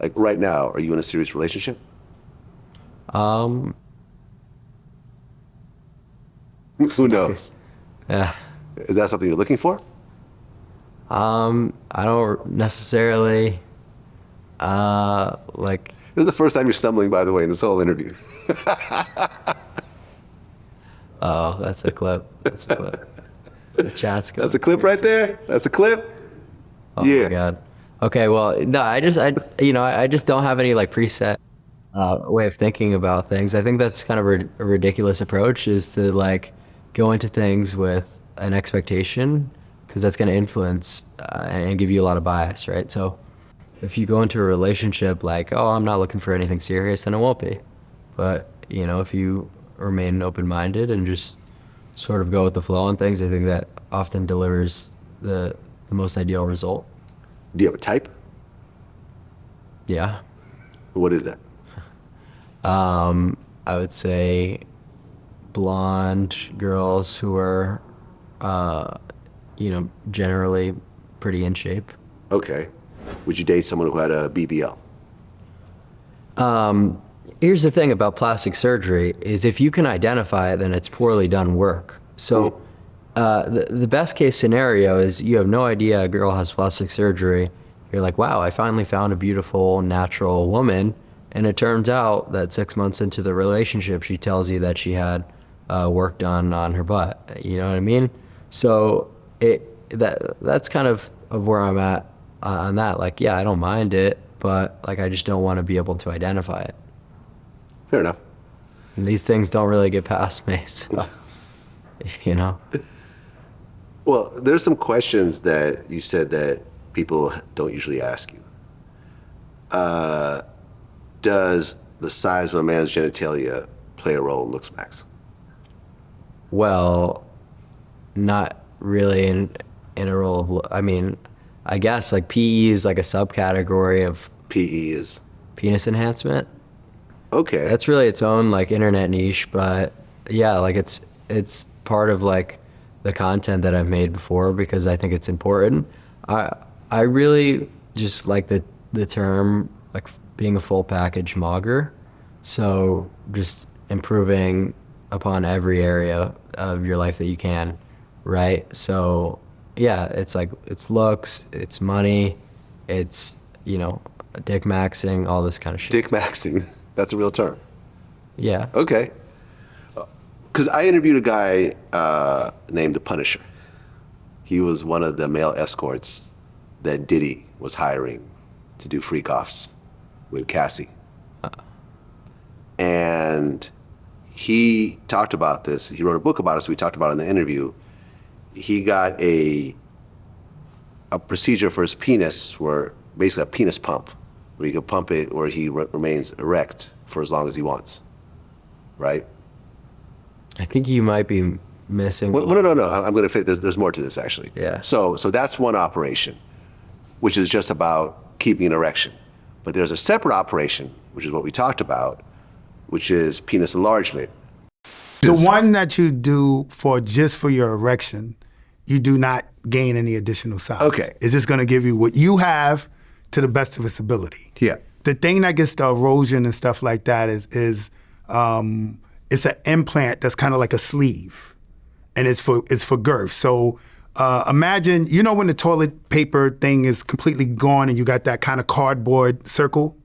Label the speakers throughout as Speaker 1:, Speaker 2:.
Speaker 1: Like right now, are you in a serious relationship?
Speaker 2: Um,
Speaker 1: Who knows?
Speaker 2: Nice. Yeah.
Speaker 1: Is that something you're looking for?
Speaker 2: I don't necessarily, like,
Speaker 1: This is the first time you're stumbling, by the way, in this whole interview.
Speaker 2: oh, that's a clip. That's a clip. The chat's going.
Speaker 1: That's a clip right there. That's a clip.
Speaker 2: Oh my
Speaker 1: Yeah.
Speaker 2: God. Okay, well, no, I just don't have any like preset way of thinking about things. I think that's kind of a ridiculous approach is to like go into things with an expectation because that's going to influence and give you a lot of bias, right? So if you go into a relationship like, oh, I'm not looking for anything serious, then it won't be. But, if you remain open-minded and just sort of go with the flow on things, I think that often delivers the most ideal result.
Speaker 1: Do you have a type?
Speaker 2: Yeah.
Speaker 1: What is that?
Speaker 2: I would say blonde girls who are, generally pretty in shape.
Speaker 1: Okay. Would you date someone who had a BBL?
Speaker 2: Here's the thing about plastic surgery is if you can identify it, then it's poorly done work. So the best case scenario is you have no idea a girl has plastic surgery. You're like, wow, I finally found a beautiful, natural woman. And it turns out that 6 months into the relationship, she tells you that she had work done on her butt. You know what I mean? So that's kind of where I'm at on that. Like, yeah, I don't mind it, but like I just don't want to be able to identify it.
Speaker 1: Fair enough.
Speaker 2: And these things don't really get past me, so, you know?
Speaker 1: Well, there's some questions that you said that people don't usually ask you. Does the size of a man's genitalia play a role in Looksmaxxing?
Speaker 2: Well, not really in a role of, I mean, I guess like PE is like a subcategory of
Speaker 1: PE is
Speaker 2: penis enhancement.
Speaker 1: okay.
Speaker 2: That's really its own like internet niche, but yeah, like it's part of like the content that I've made before because I think it's important. I really just like the term like being a full package mogger. So just improving upon every area of your life that you can, right? So yeah, it's like it's looks, it's money, it's dick maxing, all this kind of shit.
Speaker 1: Dick maxing. That's a real term.
Speaker 2: Yeah.
Speaker 1: Okay. Because I interviewed a guy named the Punisher. He was one of the male escorts that Diddy was hiring to do freak offs with Cassie. And he talked about this. He wrote a book about it, so we talked about it in the interview. He got a procedure for his penis, where basically a penis pump, where you can pump it where he remains erect for as long as he wants, right?
Speaker 2: I think you might be missing.
Speaker 1: Well, no. I'm going to fit. There's more to this actually.
Speaker 2: Yeah.
Speaker 1: So that's one operation, which is just about keeping an erection. But there's a separate operation, which is what we talked about, which is penis enlargement.
Speaker 3: The one that you do just for your erection, you do not gain any additional size.
Speaker 1: Okay.
Speaker 3: It's just going to give you what you have to the best of its ability.
Speaker 1: Yeah.
Speaker 3: The thing that gets the erosion and stuff like that is it's an implant that's kind of like a sleeve, and it's for girth. So imagine, when the toilet paper thing is completely gone and you got that kind of cardboard circle,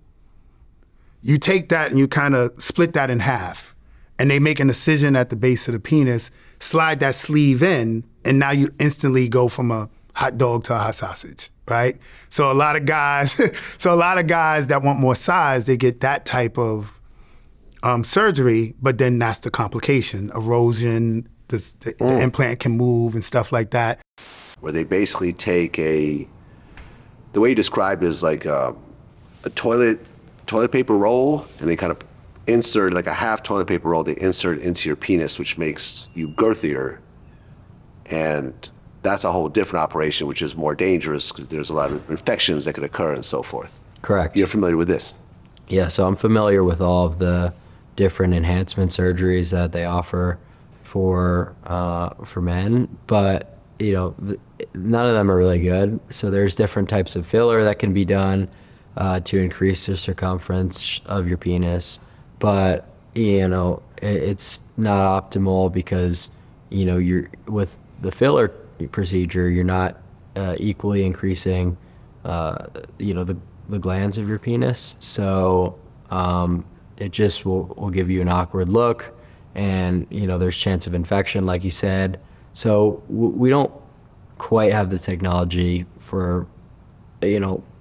Speaker 3: you take that and you kind of split that in half, and they make an incision at the base of the penis, slide that sleeve in, and now you instantly go from a hot dog to a hot sausage, right? So a lot of guys that want more size, they get that type of surgery, but then that's the complication, erosion, the implant can move and stuff like that.
Speaker 1: Where they basically take the way you described it is like a toilet paper roll, and they kind of insert like a half toilet paper roll, they insert into your penis, which makes you girthier. And that's a whole different operation, which is more dangerous because there's a lot of infections that could occur and so forth.
Speaker 2: Correct.
Speaker 1: You're familiar with this?
Speaker 2: Yeah, so I'm familiar with all of the different enhancement surgeries that they offer for men, but none of them are really good. So there's different types of filler that can be done. to increase the circumference of your penis, but it's not optimal because you're with the filler procedure, you're not equally increasing the glands of your penis, so it just will give you an awkward look, and there's chance of infection, like you said. So we don't quite have the technology for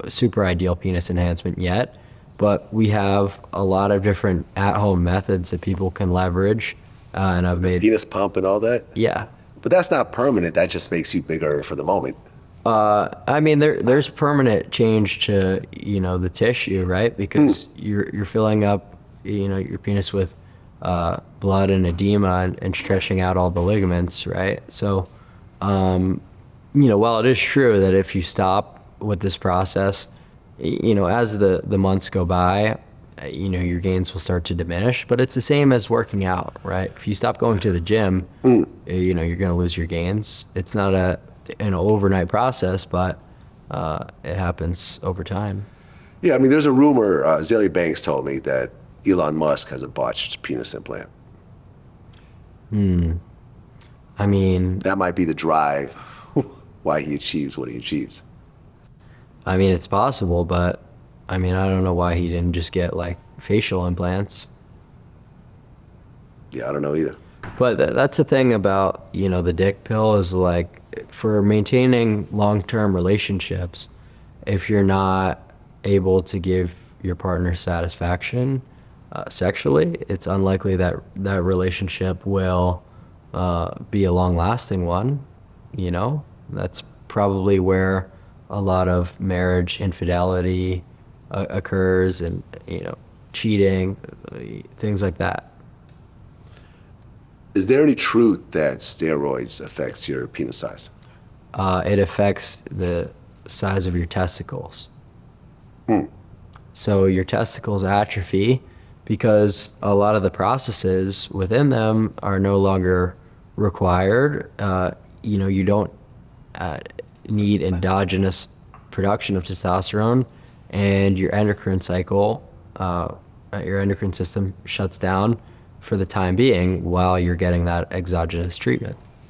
Speaker 2: super ideal penis enhancement yet, but we have a lot of different at-home methods that people can leverage, and I've made
Speaker 1: Penis pump and all that?
Speaker 2: yeah.
Speaker 1: But that's not permanent. That just makes you bigger for the moment.
Speaker 2: I mean, there's permanent change to the tissue, right? Because you're filling up your penis with blood and edema and stretching out all the ligaments, right? So while it is true that if you stop with this process, as the months go by, your gains will start to diminish. But it's the same as working out, right? If you stop going to the gym, you're going to lose your gains. It's not an overnight process, but it happens over time.
Speaker 1: Yeah, I mean, there's a rumor, Azealia Banks told me that Elon Musk has a botched penis implant.
Speaker 2: I mean,
Speaker 1: that might be the drive why he achieves what he achieves.
Speaker 2: I mean, it's possible, but I mean, I don't know why he didn't just get like facial implants.
Speaker 1: Yeah, I don't know either.
Speaker 2: But that's the thing about, the dick pill is like for maintaining long-term relationships, if you're not able to give your partner satisfaction sexually, it's unlikely that that relationship will be a long-lasting one. That's probably where a lot of marriage infidelity occurs, and cheating, things like that.
Speaker 1: Is there any truth that steroids affects your penis size?
Speaker 2: It affects the size of your testicles. So your testicles atrophy because a lot of the processes within them are no longer required. You don't need endogenous production of testosterone, and your endocrine cycle, your endocrine system shuts down for the time being while you're getting that exogenous treatment.